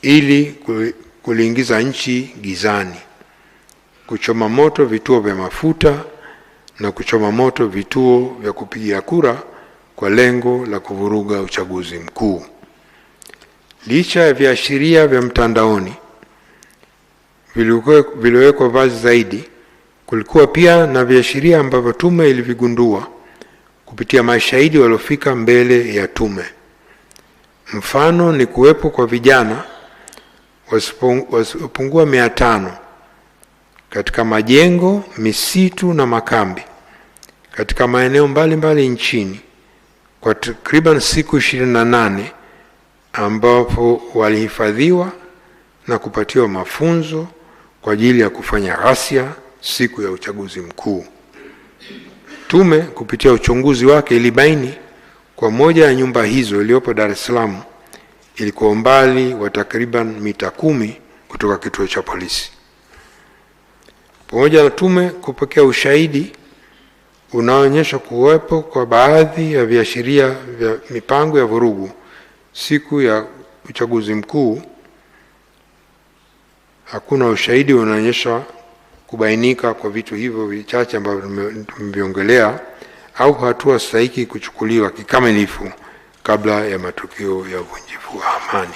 ili kuliingiza nchi gizani, kuchoma moto vituo vya mafuta na kuchoma moto vituo vya kupigia kura kwa lengo la kuvuruga uchaguzi mkuu. Licha ya viashiria vya mtandaoni viliwekwa wazi zaidi, kulikuwa pia na viashiria ambavyo tume ilivigundua kupitia mashahidi waliofika mbele ya tume. Mfano ni kuwepo kwa vijana wasiopungua 500 katika majengo, misitu na makambi katika maeneo mbalimbali nchini kwa takriban siku 28, ambapo walihifadhiwa na kupatiwa mafunzo kwa ajili ya kufanya ghasia siku ya uchaguzi mkuu. Tume kupitia uchunguzi wake ilibaini kwa moja ya nyumba hizo iliyopo Dar es Salaam ilikuwa umbali wa takriban mita 10 kutoka kituo cha polisi. Pamoja na tume kupokea ushahidi unaoonyesha kuwepo kwa baadhi ya viashiria vya mipango ya vurugu siku ya uchaguzi mkuu, hakuna ushahidi unaonyesha kubainika kwa vitu hivyo vichache ambavyo tumeviongelea au hatua stahiki kuchukuliwa kikamilifu kabla ya matukio ya uvunjifu wa amani.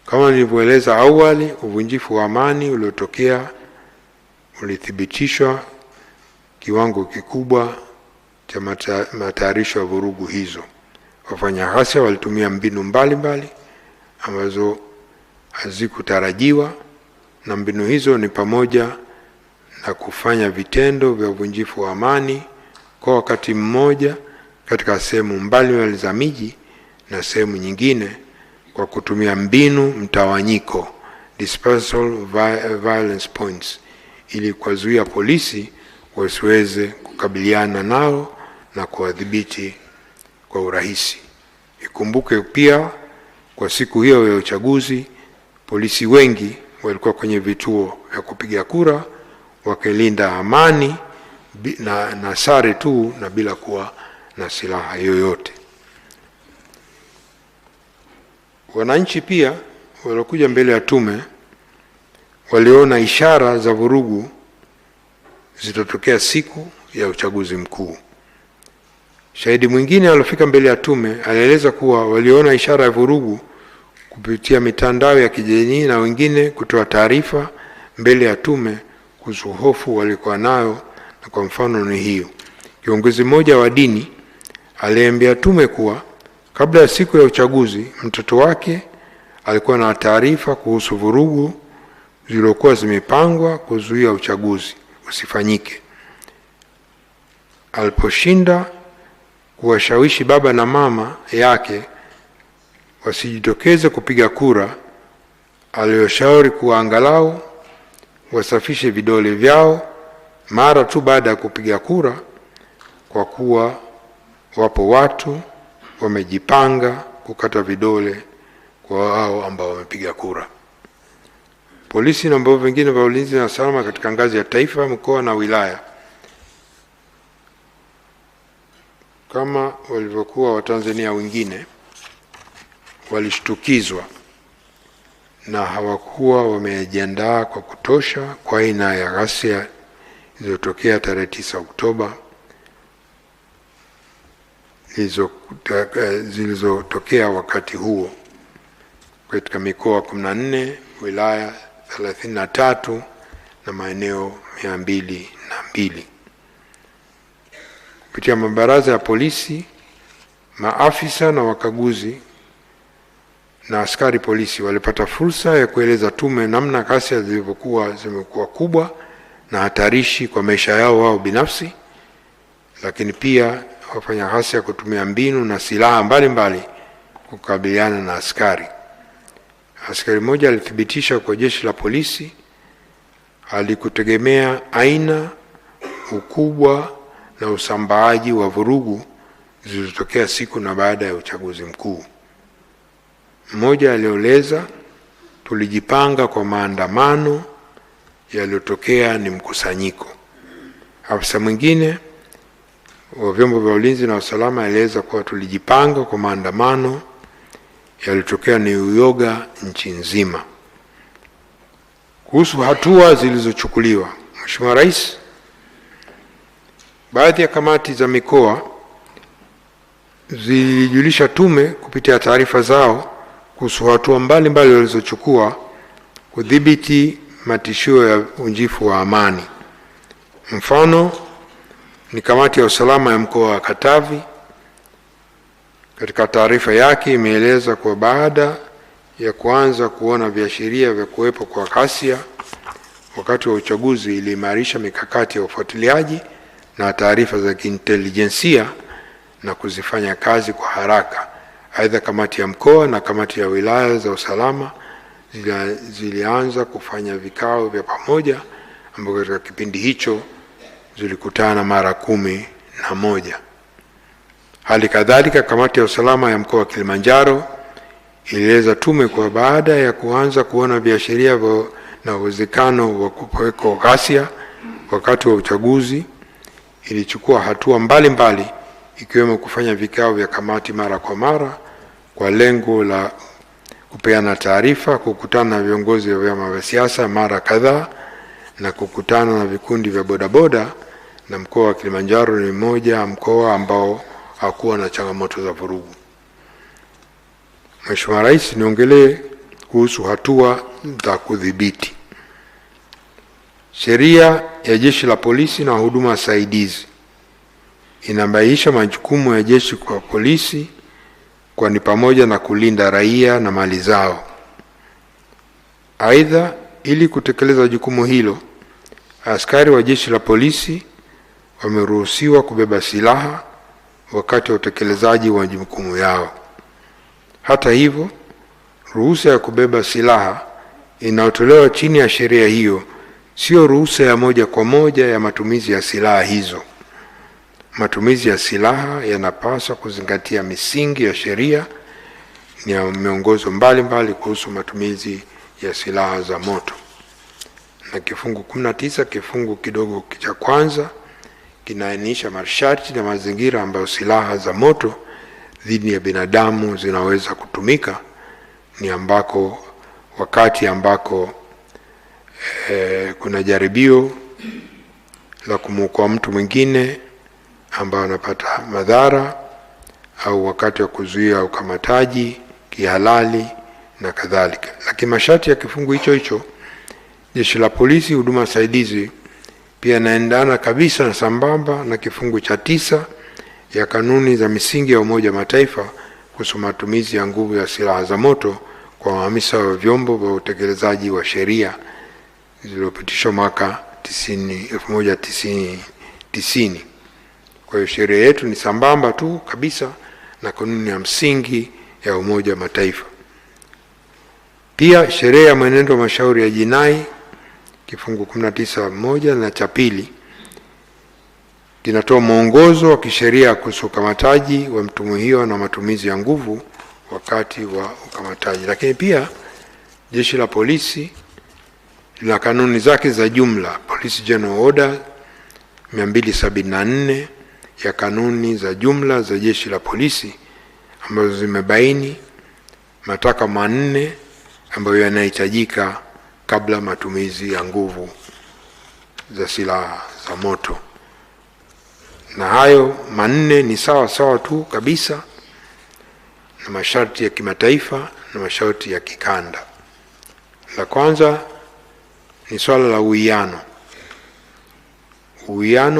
Kama nilivyoeleza awali, uvunjifu wa amani uliotokea ulithibitishwa kiwango kikubwa cha matayarisho ya vurugu hizo. Wafanya ghasia walitumia mbinu mbalimbali ambazo hazikutarajiwa, na mbinu hizo ni pamoja na kufanya vitendo vya uvunjifu wa amani kwa wakati mmoja katika sehemu mbalimbali za miji na sehemu nyingine kwa kutumia mbinu mtawanyiko, dispersal violence points, ili kuzuia polisi wasiweze kukabiliana nao na kuwadhibiti kwa urahisi. Ikumbuke pia kwa siku hiyo ya uchaguzi, polisi wengi walikuwa kwenye vituo vya kupiga kura wakilinda amani na sare tu na bila kuwa na silaha yoyote. Wananchi pia waliokuja mbele ya tume waliona ishara za vurugu zitatokea siku ya uchaguzi mkuu. Shahidi mwingine aliyofika mbele ya tume alieleza kuwa waliona ishara ya vurugu kupitia mitandao ya kijamii na wengine kutoa taarifa mbele ya tume kuhusu hofu walikuwa nayo, na kwa mfano ni hiyo. Kiongozi mmoja wa dini aliambia tume kuwa kabla ya siku ya uchaguzi mtoto wake alikuwa na taarifa kuhusu vurugu zilizokuwa zimepangwa kuzuia uchaguzi usifanyike. Aliposhinda kuwashawishi baba na mama yake wasijitokeze kupiga kura, aliwashauri kuwa angalau wasafishe vidole vyao mara tu baada ya kupiga kura, kwa kuwa wapo watu wamejipanga kukata vidole kwa hao ambao wamepiga kura. Polisi na vyombo vingine vya ulinzi na usalama katika ngazi ya taifa, mkoa na wilaya, kama walivyokuwa Watanzania wengine, walishtukizwa na hawakuwa wamejiandaa kwa kutosha kwa aina ya ghasia zilizotokea tarehe 9 Oktoba zilizotokea wakati huo katika mikoa 14, wilaya 33 na maeneo 202. Kupitia mabaraza ya polisi, maafisa na wakaguzi na askari polisi walipata fursa ya kueleza tume namna ghasia zimekuwa kubwa na hatarishi kwa maisha yao wao binafsi, lakini pia wafanya ghasia kutumia mbinu na silaha mbalimbali kukabiliana na askari. Askari mmoja alithibitisha kwa jeshi la polisi alikutegemea aina, ukubwa na usambaaji wa vurugu zilizotokea siku na baada ya uchaguzi mkuu. Mmoja alieleza, tulijipanga kwa maandamano yaliyotokea ni mkusanyiko. Afisa mwingine wa vyombo vya ulinzi na usalama alieleza kuwa tulijipanga kwa maandamano yalitokea ni uyoga nchi nzima. Kuhusu hatua zilizochukuliwa, Mheshimiwa Rais, baadhi ya kamati za mikoa zilijulisha tume kupitia taarifa zao kuhusu hatua mbalimbali walizochukua kudhibiti matishio ya uvunjifu wa amani. Mfano ni kamati ya usalama ya mkoa wa Katavi. Katika taarifa yake imeeleza kwa baada ya kuanza kuona viashiria vya kuwepo kwa ghasia wakati wa uchaguzi, iliimarisha mikakati ya ufuatiliaji na taarifa za kiintelijensia na kuzifanya kazi kwa haraka. Aidha, kamati ya mkoa na kamati ya wilaya za usalama zilianza kufanya vikao vya pamoja ambao katika kipindi hicho zilikutana mara 11. Hali kadhalika, kamati ya usalama ya mkoa wa Kilimanjaro ilieleza tume kwa baada ya kuanza kuona viashiria na uwezekano wa kuwepo ghasia wakati wa uchaguzi, ilichukua hatua mbalimbali ikiwemo kufanya vikao vya kamati mara kwa mara kwa lengo la kupeana taarifa, kukutana na viongozi wa vyama vya siasa mara kadhaa na kukutana na vikundi vya bodaboda. Na mkoa wa Kilimanjaro ni mmoja mkoa ambao hakuwa na changamoto za vurugu. Mheshimiwa Rais, niongelee kuhusu hatua za kudhibiti. Sheria ya Jeshi la Polisi na huduma saidizi inabainisha majukumu ya jeshi kwa polisi, kwani pamoja na kulinda raia na mali zao. Aidha, ili kutekeleza jukumu hilo, askari wa Jeshi la Polisi wameruhusiwa kubeba silaha wakati wa utekelezaji wa majukumu yao. Hata hivyo, ruhusa ya kubeba silaha inayotolewa chini ya sheria hiyo sio ruhusa ya moja kwa moja ya matumizi ya silaha hizo. Matumizi ya silaha yanapaswa kuzingatia misingi ya sheria na miongozo mbalimbali kuhusu matumizi ya silaha za moto. Na kifungu 19 kifungu kidogo cha kwanza kinaainisha masharti na mazingira ambayo silaha za moto dhidi ya binadamu zinaweza kutumika. Ni wakati ambako kuna jaribio la kumuokoa mtu mwingine ambao anapata madhara, au wakati wa kuzuia ukamataji kihalali na kadhalika. Lakini masharti ya kifungu hicho Jeshi la Polisi huduma saidizi pia inaendana kabisa na sambamba na kifungu cha 9 ya kanuni za misingi ya Umoja wa Mataifa kuhusu matumizi ya nguvu ya silaha za moto kwa maafisa wa vyombo vya utekelezaji wa sheria zilizopitishwa mwaka 1990. Kwa hiyo sheria yetu ni sambamba tu kabisa na kanuni ya msingi ya Umoja wa Mataifa. Pia sheria ya mwenendo wa mashauri ya jinai kifungu 19(1) na cha 2 kinatoa mwongozo wa kisheria kuhusu ukamataji wa mtuhumiwa na matumizi ya nguvu wakati wa ukamataji. Lakini pia Jeshi la Polisi lina kanuni zake za jumla, Police General Order 274 ya kanuni za jumla za Jeshi la Polisi, ambazo zimebaini mataka manne ambayo yanahitajika kabla matumizi ya nguvu za silaha za moto. Na hayo manne ni sawa tu kabisa na masharti ya kimataifa na masharti ya kikanda. La kwanza ni swala la uwiano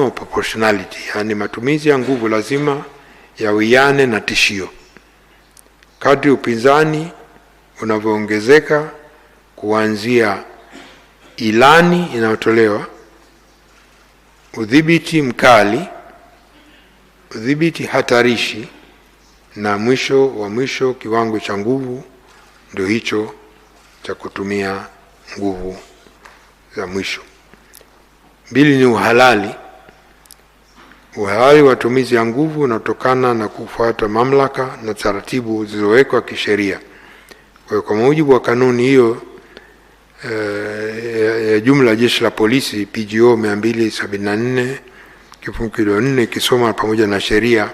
wa proportionality, yani matumizi ya nguvu lazima yawiane na tishio. Kadri upinzani unavyoongezeka kuanzia ilani inayotolewa, udhibiti mkali, udhibiti hatarishi, na mwisho kiwango cha nguvu, ndio hicho cha kutumia nguvu za mwisho. 2 ni uhalali. Uhalali wa matumizi ya nguvu unatokana na kufuata mamlaka na taratibu zilizowekwa kisheria. Kwa mujibu wa kanuni hiyo ya jumla Jeshi la Polisi PGO 274 kifungu 4 kisoma pamoja na sheria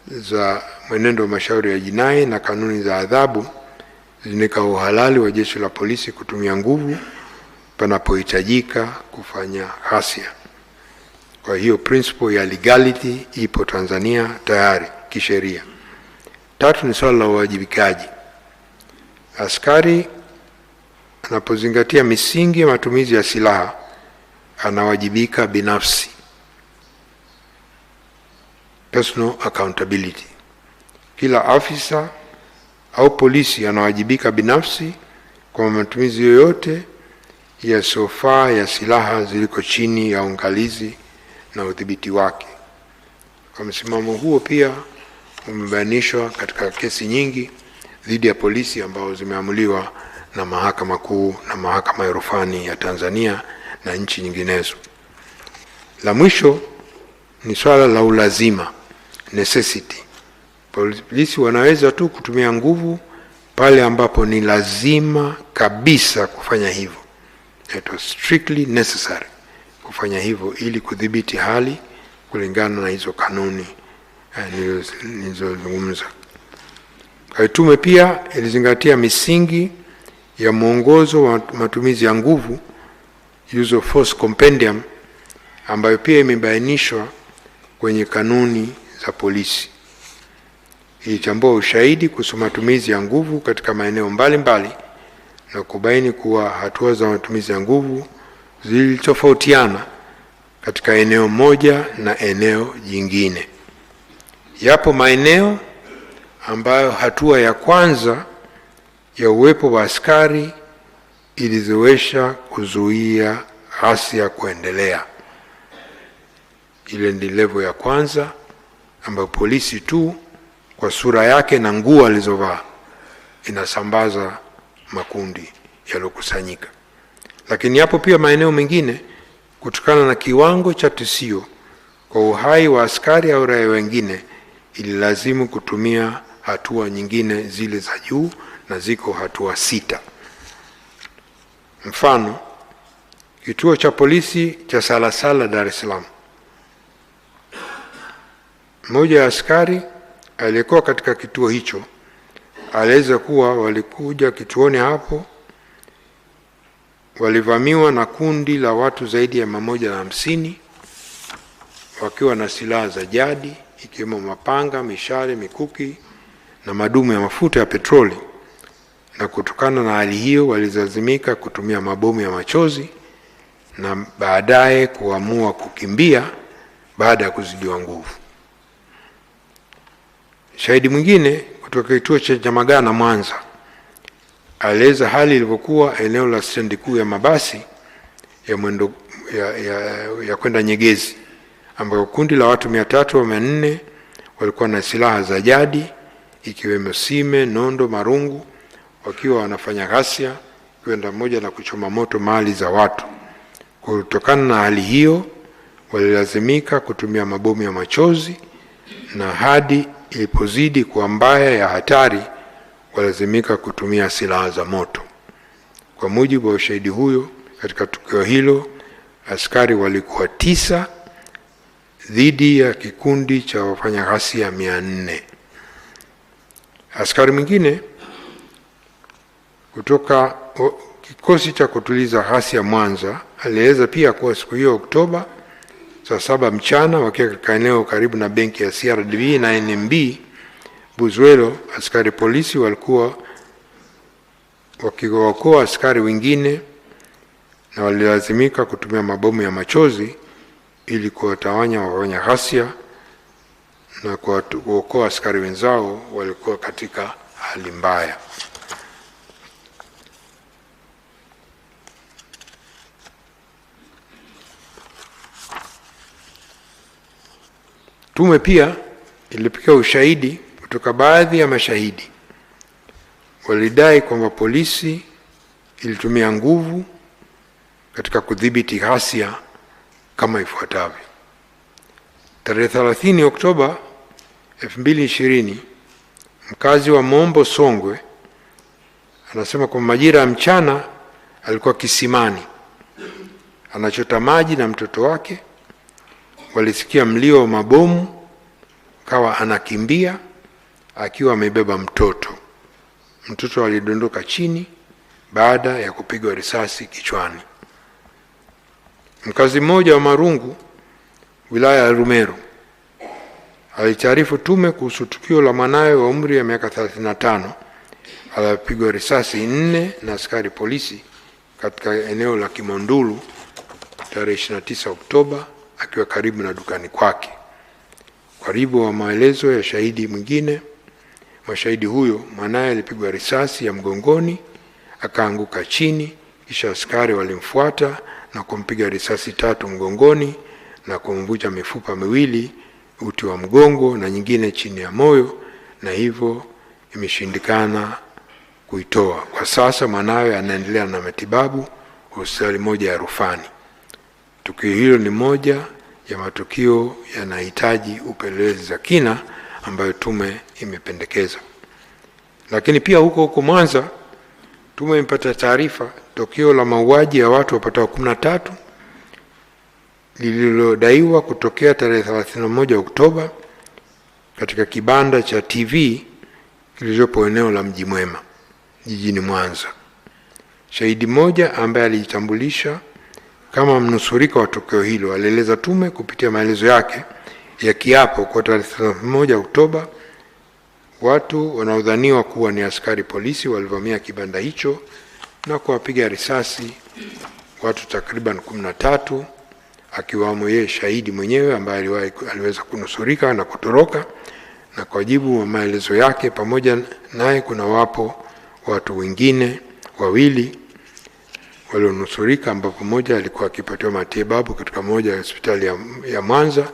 za mwenendo wa mashauri ya jinai na kanuni za adhabu zinaweka uhalali wa jeshi la polisi kutumia nguvu panapohitajika kufanya ghasia. Kwa hiyo principle ya legality ipo Tanzania tayari kisheria. Tatu ni swala la uwajibikaji. Askari anapozingatia misingi ya matumizi ya silaha anawajibika binafsi, personal accountability. Kila afisa au polisi anawajibika binafsi kwa matumizi yoyote ya sofa ya silaha ziliko chini ya uangalizi na udhibiti wake. Kwa msimamo huo pia umebainishwa katika kesi nyingi dhidi ya polisi ambao zimeamuliwa na Mahakama Kuu na Mahakama ya Rufani ya Tanzania na nchi nyinginezo. La mwisho ni swala la ulazima, necessity. Polisi wanaweza tu kutumia nguvu pale ambapo ni lazima kabisa kufanya hivyo. It was strictly necessary kufanya hivyo ili kudhibiti hali kulingana na hizo kanuni nilizozungumza. Tume pia ilizingatia misingi ya mwongozo wa matumizi ya nguvu, use of force compendium, ambayo pia imebainishwa kwenye kanuni za polisi. Ilichambua ushahidi kuhusu matumizi ya nguvu katika maeneo mbalimbali na kubaini kuwa hatua za matumizi ya nguvu zilitofautiana katika eneo moja na eneo jingine. Yapo maeneo ambayo hatua ya kwanza ya uwepo wa askari ilizoesha kuzuia ghasia kuendelea. Ile ndi level ya kwanza ambayo polisi tu kwa sura yake na nguo alizovaa inasambaza makundi yalokusanyika. Lakini hapo pia maeneo mengine kutokana na kiwango cha tishio kwa uhai wa askari au raia wengine ililazimu kutumia hatua nyingine zile za juu, na ziko hatua 6. Mfano, kituo cha polisi cha Salasala Dar es Salaam. Mmoja ya askari aliyekuwa katika kituo hicho alieleza kuwa walikuja kituoni hapo, walivamiwa na kundi la watu zaidi ya 150 wakiwa na silaha za jadi ikiwemo mapanga, mishale, mikuki na madumu ya mafuta ya petroli, na kutokana na hali hiyo walilazimika kutumia mabomu ya machozi na baadaye kuamua kukimbia baada ya kuzidiwa nguvu. Shahidi mwingine kutoka kituo cha Nyamagana Mwanza alieleza hali ilivyokuwa eneo la stendi kuu ya mabasi ya mwendo ya kwenda Nyegezi, ambapo kundi la watu 300 au 400 walikuwa na silaha za jadi ikiwemo sime, nondo, marungu, wakiwa wanafanya ghasia kwenda moja na kuchoma moto mali za watu. Kutokana na hali hiyo walilazimika kutumia mabomu ya machozi, na hadi ilipozidi kuwa mbaya ya hatari walazimika kutumia silaha za moto. Kwa mujibu wa ushahidi huyo, katika tukio hilo askari walikuwa 9 dhidi ya kikundi cha wafanya ghasia 400. Askari mwingine kutoka kikosi cha kutuliza ghasia Mwanza alieleza pia kuwa siku hiyo Oktoba saa 7 mchana wakiwa katika eneo karibu na benki ya CRDB na NMB Buzwelo, askari polisi walikuwa wakiwaokoa askari wengine na walilazimika kutumia mabomu ya machozi ili kuwatawanya wafanya ghasia na kuokoa askari wenzao walikuwa katika hali mbaya. Tume pia ilipokea ushahidi kutoka baadhi ya mashahidi walidai kwamba polisi ilitumia nguvu katika kudhibiti ghasia kama ifuatavyo. Tarehe 30 Oktoba 2020, mkazi wa Mombo Songwe anasema kwa majira ya mchana alikuwa kisimani anachota maji na mtoto wake. Walisikia mlio wa mabomu, kawa anakimbia akiwa amebeba mtoto. Mtoto alidondoka chini baada ya kupigwa risasi kichwani. Mkazi mmoja wa Marungu, wilaya ya Rumeru, alitaarifu tume kuhusu tukio la mwanawe wa umri ya miaka 35 alipigwa risasi 4 na askari polisi katika eneo la Kimondulu tarehe 29 Oktoba akiwa karibu na dukani kwake. Karibu wa maelezo ya shahidi mwingine, mashahidi huyo, mwanawe alipigwa risasi ya mgongoni akaanguka chini, kisha askari walimfuata na kumpiga risasi 3 mgongoni na kumvunja mifupa miwili, uti wa mgongo na nyingine chini ya moyo, na hivyo imeshindikana kuitoa. Kwa sasa mwanawe anaendelea na matibabu hospitali moja ya rufani. Tukio hilo ni moja ya matukio yanahitaji upelelezi za kina ambayo tume imependekeza. Lakini pia huko Mwanza, tume imepata taarifa tukio la mauaji ya watu wapatao 13 lililodaiwa kutokea tarehe 31 Oktoba katika kibanda cha TV kilichopo eneo la Mji Mwema jijini Mwanza. Shahidi mmoja ambaye alijitambulisha kama mnusurika wa tukio hilo alieleza tume kupitia maelezo yake ya kiapo kwa tarehe 31 Oktoba watu wanaodhaniwa kuwa ni askari polisi walivamia kibanda hicho na kuwapiga risasi watu takriban 13, akiwamo yeye shahidi mwenyewe ambaye aliweza kunusurika na kutoroka. Na kwa jibu wa maelezo yake, pamoja naye kuna wapo watu wengine 2 walionusurika, ambapo mmoja alikuwa akipatiwa matibabu katika moja ya hospitali ya Mwanza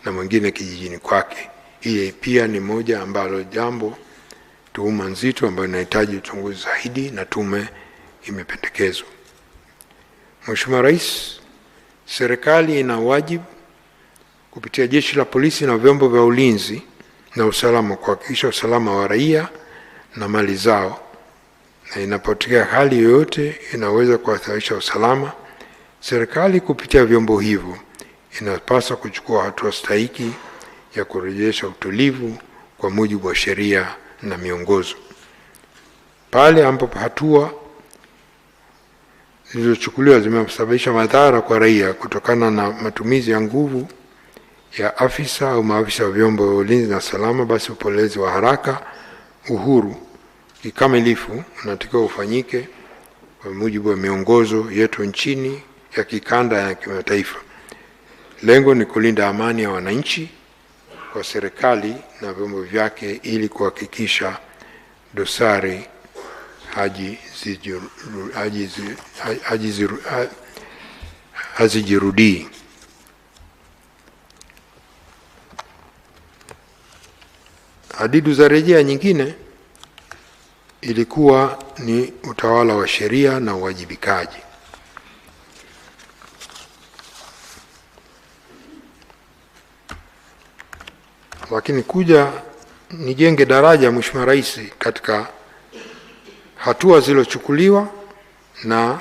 na mwingine kijijini kwake. Hii pia ni moja ambalo jambo tuhuma nzito ambayo inahitaji uchunguzi zaidi na tume imependekezwa. Mheshimiwa Rais, serikali ina wajibu kupitia jeshi la polisi na vyombo vya ulinzi na usalama kuhakikisha usalama wa raia na mali zao, na inapotokea hali yoyote inaweza kuhatarisha usalama, serikali kupitia vyombo hivyo inapaswa kuchukua hatua stahiki ya kurejesha utulivu kwa mujibu wa sheria na miongozo. Pale ambapo hatua zilizochukuliwa zimesababisha madhara kwa raia kutokana na matumizi ya nguvu ya afisa au maafisa wa vyombo vya ulinzi na salama, basi upelelezi wa haraka uhuru kikamilifu unatakiwa ufanyike kwa mujibu wa miongozo yetu nchini, ya kikanda na kimataifa. Lengo ni kulinda amani ya wananchi kwa serikali na vyombo vyake ili kuhakikisha dosari hazijirudii. Hadidu za rejea nyingine ilikuwa ni utawala wa sheria na uwajibikaji. Lakini kuja nijenge daraja, Mheshimiwa Rais, katika hatua zilizochukuliwa na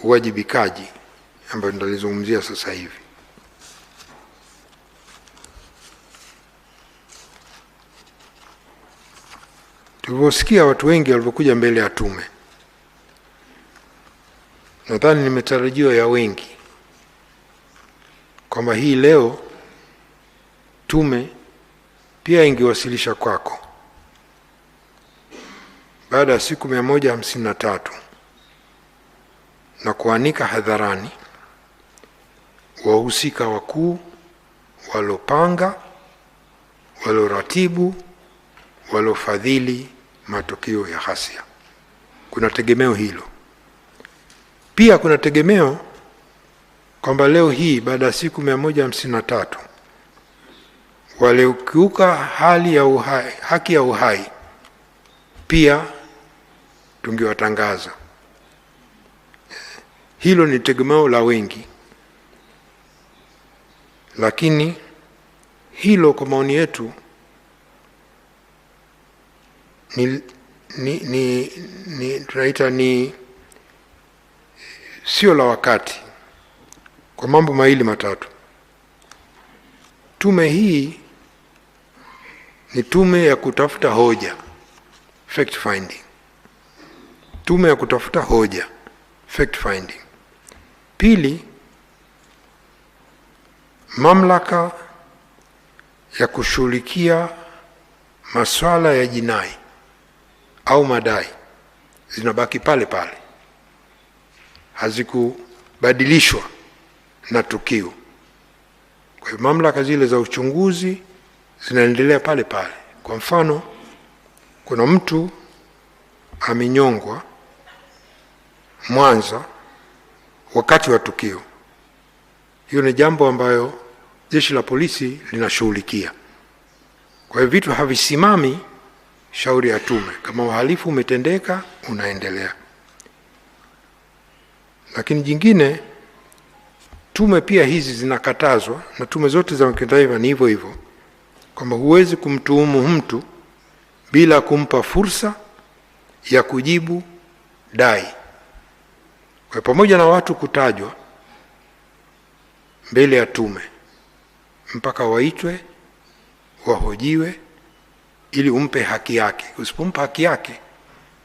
uwajibikaji ambayo nitalizungumzia sasa hivi. Tulivyosikia watu wengi walivyokuja mbele ya tume, nadhani ni matarajio ya wengi kwamba hii leo tume pia ingewasilisha kwako baada ya siku 153 na kuanika hadharani wahusika wakuu walopanga, waloratibu, walofadhili matukio ya ghasia. Kuna tegemeo hilo. Pia kuna tegemeo kwamba leo hii baada ya siku 153 waliokiuka hali ya uhai, haki ya uhai, pia tungewatangaza. Hilo ni tegemeo la wengi, lakini hilo kwa maoni yetu tunaita ni sio la wakati, kwa mambo mawili matatu. Tume hii ni tume ya kutafuta hoja, fact finding. Tume ya kutafuta hoja, fact finding. Pili, mamlaka ya kushughulikia masuala ya jinai au madai zinabaki pale pale, hazikubadilishwa na tukio. Kwa hiyo mamlaka zile za uchunguzi zinaendelea pale pale. Kwa mfano, kuna mtu amenyongwa Mwanza wakati wa tukio. Hiyo ni jambo ambayo jeshi la polisi linashughulikia. Kwa hiyo vitu havisimami shauri ya tume. Kama uhalifu umetendeka, unaendelea. Lakini jingine, tume pia hizi zinakatazwa, na tume zote za kimataifa ni hivyo hivyo, kwamba huwezi kumtuhumu mtu bila kumpa fursa ya kujibu dai. Kwa pamoja na watu kutajwa mbele ya tume, mpaka waitwe, wahojiwe, ili umpe haki yake. Usipompa haki yake,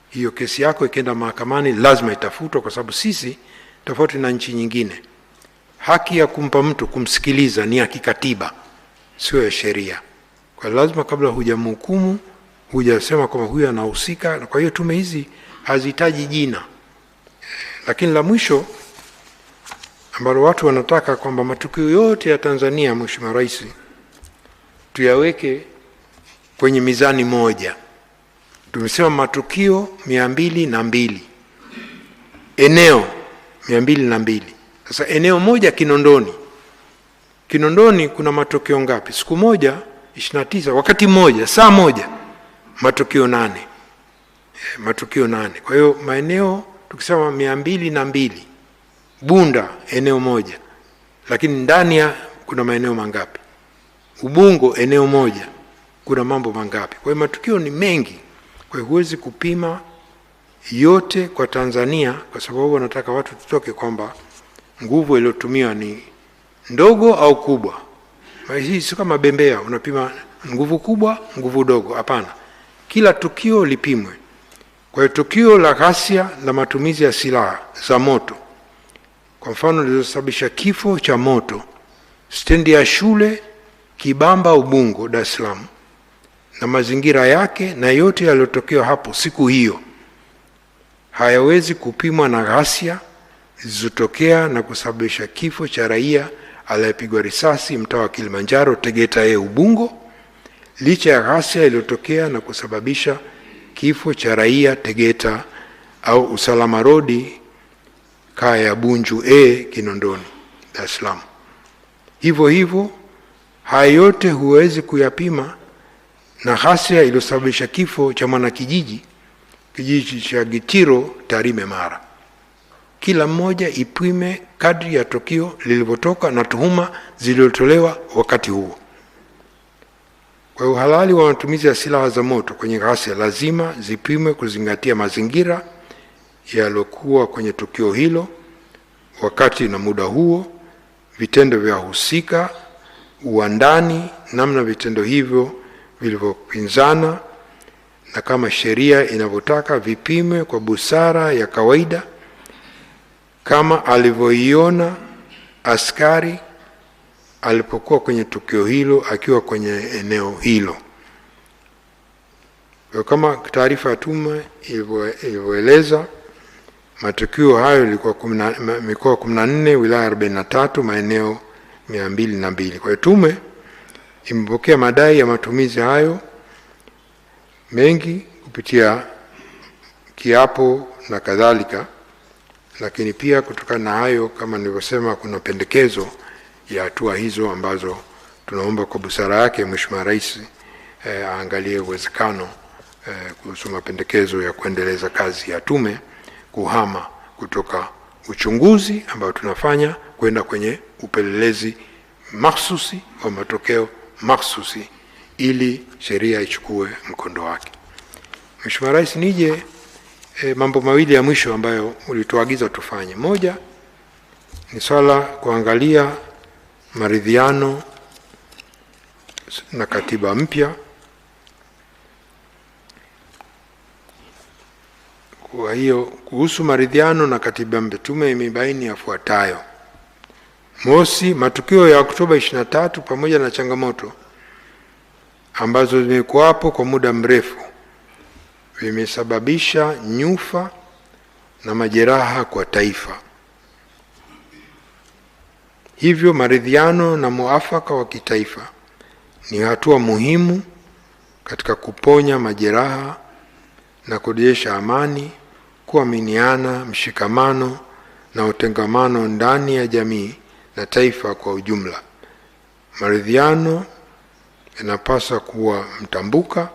hiyo kesi yako ikienda mahakamani lazima itafutwa, kwa sababu sisi, tofauti na nchi nyingine, haki ya kumpa mtu kumsikiliza ni ya kikatiba, sio ya sheria. Kwa lazima kabla hujamhukumu, hujasema kwamba huyu anahusika. Kwa hiyo tume hizi hazihitaji jina. Lakini la mwisho ambalo watu wanataka kwamba matukio yote ya Tanzania, Mheshimiwa Rais, tuyaweke kwenye mizani moja. Tumesema matukio 202, eneo 202. Sasa eneo moja Kinondoni. Kinondoni kuna matukio ngapi? Siku moja 29, wakati mmoja, saa moja, matukio 8. Matukio 8. Kwa hiyo maeneo tukisema 202, Bunda eneo moja, lakini ndani ya kuna maeneo mangapi? Ubungo eneo moja, kuna mambo mangapi? Kwa hiyo matukio ni mengi. Kwa hiyo huwezi kupima yote kwa Tanzania, kwa sababu wanataka watu tutoke kwamba nguvu iliyotumiwa ni ndogo au kubwa. Hii si kama bembea unapima nguvu kubwa, nguvu dogo. Hapana, kila tukio lipimwe. Kwa hiyo tukio la ghasia la matumizi ya silaha za moto, kwa mfano, lililosababisha kifo cha moto stendi ya shule Kibamba Ubungo, Dar es Salaam, na mazingira yake na yote yaliyotokea hapo siku hiyo, hayawezi kupimwa na ghasia zilizotokea na kusababisha kifo cha raia aliyepigwa risasi mtaa wa Kilimanjaro, Tegeta Ubungo, licha ya ghasia iliyotokea na kusababisha kifo cha raia Tegeta au Usalama Road, kaya ya Bunju Kinondoni, Dar es Salaam. Hivyo hivyo, haya yote huwezi kuyapima na ghasia iliyosababisha kifo cha mwanakijiji kijiji cha Gitiro, Tarime, Mara. Kila mmoja ipime kadri ya tukio lilivyotoka na tuhuma zilizotolewa wakati huo. Kwa uhalali wa matumizi ya silaha za moto kwenye ghasia lazima zipimwe kuzingatia mazingira yaliokuwa kwenye tukio hilo wakati na muda huo, vitendo vya husika, uandani, namna vitendo hivyo vilivyopinzana, na kama sheria inavyotaka vipimwe kwa busara ya kawaida, kama alivyoiona askari alipokuwa kwenye tukio hilo akiwa kwenye eneo hilo. Kama taarifa ya tume ilivyoeleza, matukio hayo yalikuwa mikoa 14, wilaya 43, maeneo 202. Kwa hiyo tume imepokea madai ya matumizi hayo mengi kupitia kiapo na kadhalika, lakini pia kutokana na hayo, kama nilivyosema, kuna pendekezo ya hatua hizo ambazo tunaomba kwa busara yake Mheshimiwa Rais aangalie uwezekano kuhusu mapendekezo ya kuendeleza kazi ya tume, kuhama kutoka uchunguzi ambao tunafanya kwenda kwenye upelelezi mahsusi wa matokeo mahsusi, ili sheria ichukue mkondo wake. Mheshimiwa Rais, nije mambo mawili ya mwisho ambayo ulituagiza tufanye. Moja ni swala kuangalia maridhiano na katiba mpya Kwa hiyo kuhusu maridhiano na katiba mpya, tume imebaini yafuatayo: mosi, matukio ya Oktoba 23 pamoja na changamoto ambazo zimekuwapo kwa muda mrefu vimesababisha nyufa na majeraha kwa taifa. Hivyo maridhiano na muafaka wa kitaifa ni hatua muhimu katika kuponya majeraha na kurejesha amani, kuaminiana, mshikamano na utengamano ndani ya jamii na taifa kwa ujumla. Maridhiano yanapaswa kuwa mtambuka